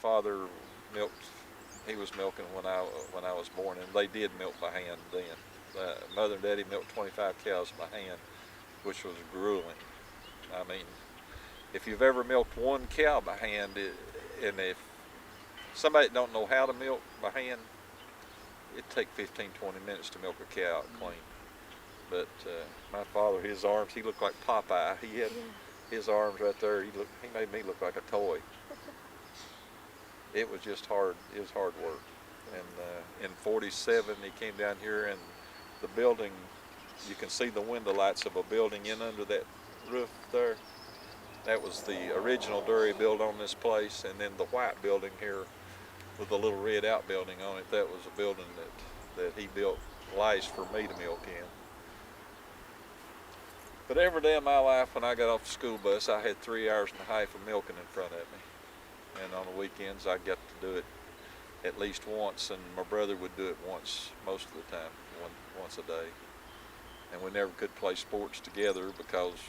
father milked. He was milking when I was born, and they did milk by hand then. Mother and Daddy milked 25 cows by hand, which was grueling. I mean, if you've ever milked one cow by hand, and if somebody that don't know how to milk by hand, it'd take 15-20 minutes to milk a cow out clean. But my father, his arms, he looked like Popeye. He had his arms right there. He made me look like a toy. It was just hard. It was hard work. And in '47, he came down here, and the building, you can see the window lights of a building in under that roof there. That was the original Dury built on this place, and then the white building here with the little red outbuilding on it, that was a building that he built last for me to milk in. But every day of my life when I got off the school bus, I had 3 hours and a half of milking in front of me. And on the weekends, I got to do it at least once, and my brother would do it once, most of the time, once a day. And we never could play sports together because,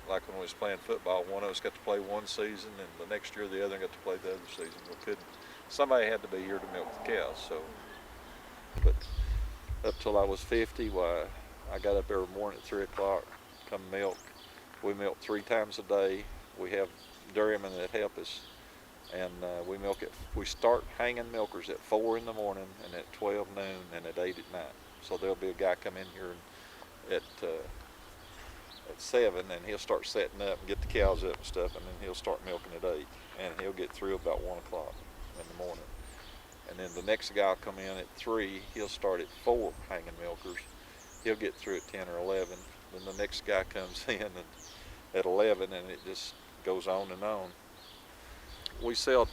like when we was playing football, one of us got to play one season, and the next year the other got to play the other season. We couldn't. Somebody had to be here to milk the cows. So, but up till I was 50, why, I got up every morning at 3 o'clock, come milk. We milk 3 times a day. We have dairymen that help us, and we start hanging milkers at 4 in the morning, and at 12 noon, and at 8 at night. So there'll be a guy come in here at 7, and he'll start setting up and get the cows up and stuff, and then he'll start milking at 8, and he'll get through about 1 o'clock in the morning. And then the next guy will come in at 3. He'll start at 4 hanging milkers. He'll get through at 10 or 11. Then the next guy comes in and at 11, and it just goes on and on. We sell,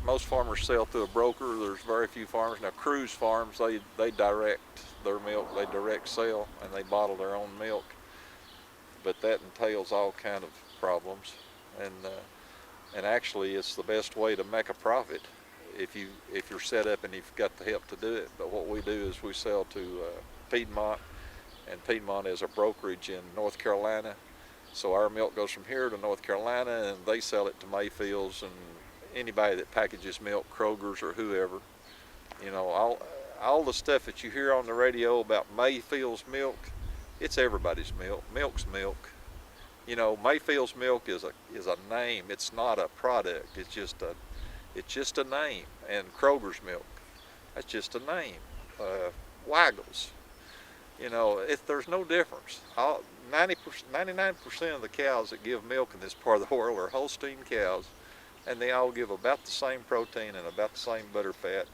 most farmers sell through a broker. There's very few farmers. Now Cruise Farms, they direct their milk, they direct sell, and they bottle their own milk. But that entails all kind of problems. And actually it's the best way to make a profit if you're set up and you've got the help to do it. But what we do is we sell to Piedmont, and Piedmont is a brokerage in North Carolina. So our milk goes from here to North Carolina, and they sell it to Mayfields and anybody that packages milk, Kroger's or whoever. You know, all the stuff that you hear on the radio about Mayfield's milk, it's everybody's milk. Milk's milk. You know, Mayfield's milk is a name. It's not a product. It's just a name. And Kroger's milk, that's just a name. Waggles. You know, there's no difference. 99% of the cows that give milk in this part of the world are Holstein cows, and they all give about the same protein and about the same butter fat,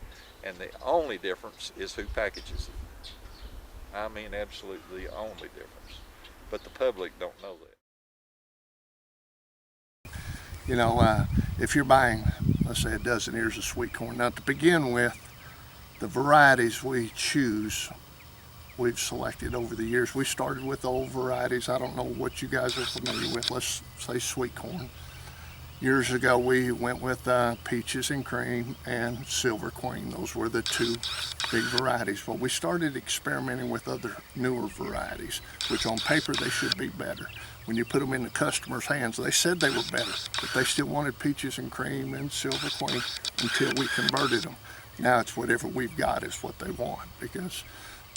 and the only difference is who packages it. I mean, absolutely the only difference. But the public don't know that. You know, if you're buying, let's say, a dozen ears of sweet corn, now to begin with, the varieties we choose, we've selected over the years. We started with old varieties. I don't know what you guys are familiar with. Let's say sweet corn. Years ago, we went with peaches and cream and silver queen. Those were the 2 big varieties. Well, we started experimenting with other newer varieties, which on paper they should be better. When you put them in the customer's hands, they said they were better, but they still wanted peaches and cream and silver queen until we converted them. Now it's whatever we've got is what they want, because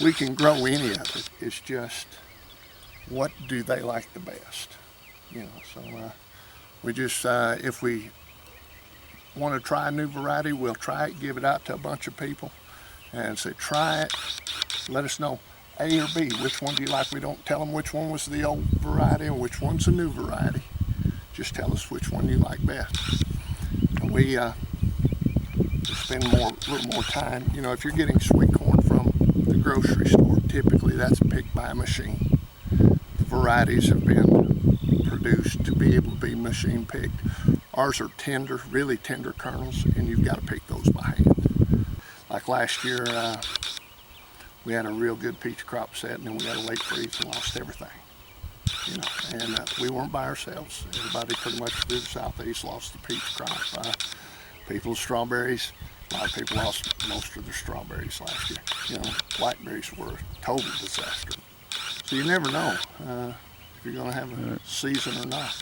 we can grow any of it. It's just, what do they like the best? You know, so we just, if we want to try a new variety, we'll try it, give it out to a bunch of people and say, try it, let us know A or B, which one do you like? We don't tell them which one was the old variety or which one's the new variety. Just tell us which one you like best. And we spend a little more time. You know, if you're getting sweet corn from the grocery store, typically that's picked by a machine. The varieties have been produced to be able to be machine picked. Ours are tender, really tender kernels, and you've got to pick those by hand. Like last year, we had a real good peach crop set, and then we had a late freeze and lost everything. You know, and we weren't by ourselves. Everybody pretty much through the southeast lost the peach crop. People with strawberries, a lot of people lost most of their strawberries last year. You know, blackberries were a total disaster. So you never know if you're going to have a season or not.